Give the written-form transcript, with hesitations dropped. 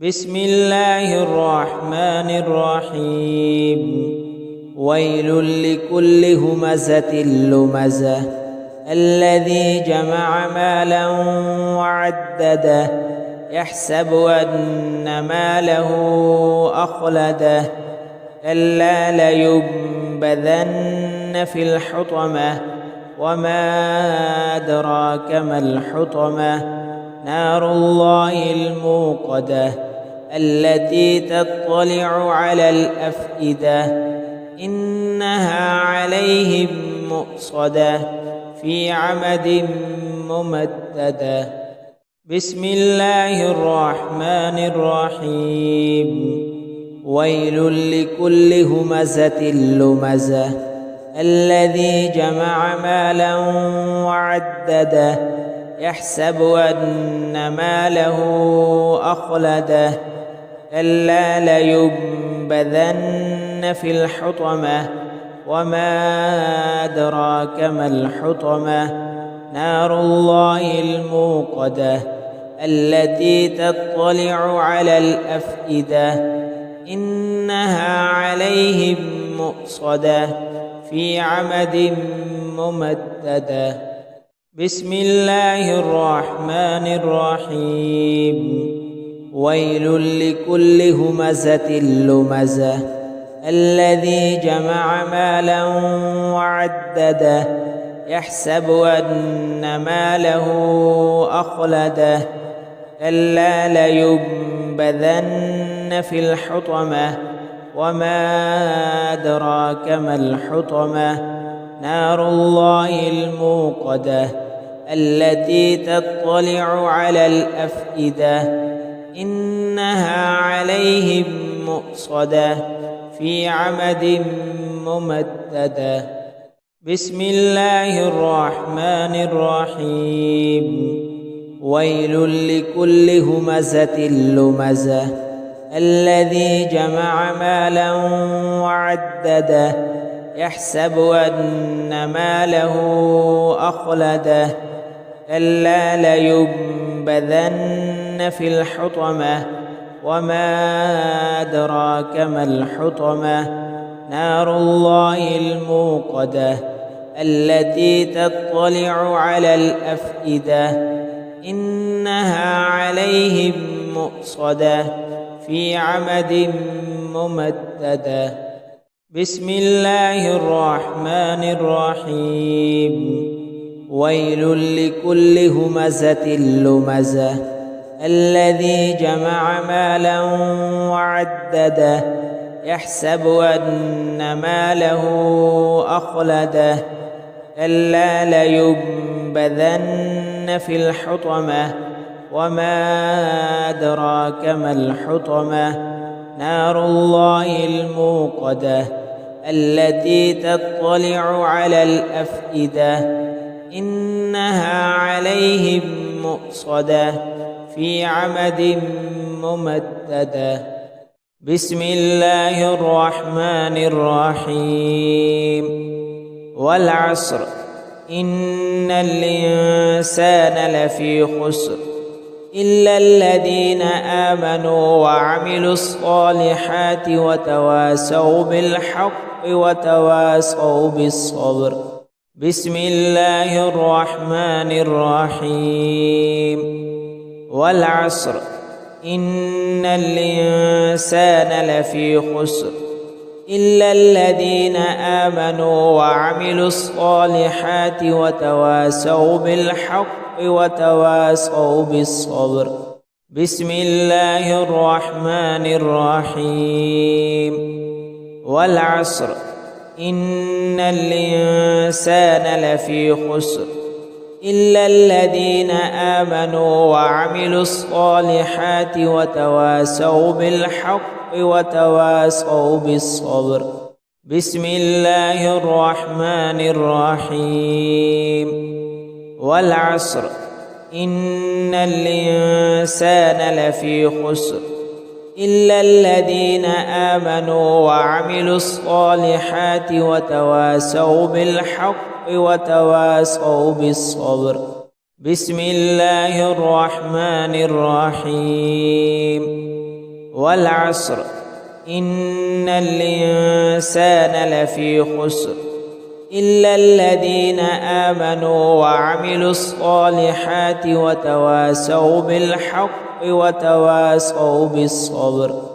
بسم الله الرحمن الرحيم. ويل لكل همزة لمزة الذي جمع مالا وعدده يحسب أن ماله أخلده كلا لينبذن في الحطمة وما أدراك ما الحطمة نار الله الموقدة التي تطلع على الأفئدة إنها عليهم مؤصدة في عمد ممددة. بسم الله الرحمن الرحيم. ويل لكل همزة لمزة الذي جمع مالا وعدده يحسب أن ماله أخلده كلا لينبذن في الحطمة وما أدراك ما الحطمة نار الله الموقدة التي تطلع على الأفئدة إنها عليهم مؤصدة في عمد ممددة. بسم الله الرحمن الرحيم. ويل لكل همزة لمزة الذي جمع مالا وعدده يحسب أن ماله أخلده كلا لينبذن في الحطمة وما أدراك ما الحطمة نار الله الموقدة التي تطلع على الأفئدة إنها عليهم مؤصدة في عمد ممددة. بسم الله الرحمن الرحيم. ويل لكل همزة لمزة الذي جمع مالا وعدده يحسب أن ماله أخلده كلا لينبذن في الحطمة وما أدراك ما الحطمة نار الله الموقدة التي تطلع على الأفئدة إنها عليهم مؤصدة في عمد ممددة. بسم الله الرحمن الرحيم. ويل لكل همزة لمزة الذي جمع مالا وعدده يحسب أن ماله أخلده كلا لينبذن في الحطمة وما أدراك ما الحطمة نار الله الموقدة التي تطلع على الأفئدة إنها عليهم مؤصدة في عمد ممددة. بسم الله الرحمن الرحيم. والعصر إن الإنسان لفي خسر إلا الذين آمنوا وعملوا الصالحات وتواصوا بالحق وتواصوا بالصبر. بسم الله الرحمن الرحيم. والعصر إن الإنسان لفي خسر إلا الذين آمنوا وعملوا الصالحات وتواصوا بالحق وتواصوا بالصبر. بسم الله الرحمن الرحيم. والعصر إن الإنسان لفي خسر إلا الذين آمنوا وعملوا الصالحات وتواصوا بالحق وتواصوا بالصبر. بسم الله الرحمن الرحيم. والعصر إن الإنسان لفي خسر إلا الذين آمنوا وعملوا الصالحات وتواصوا بالحق وتواصوا بالصبر. بسم الله الرحمن الرحيم. والعصر إن الإنسان لفي خسر إلا الذين آمنوا وعملوا الصالحات وتواصوا بالحق وتواصوا بالصبر.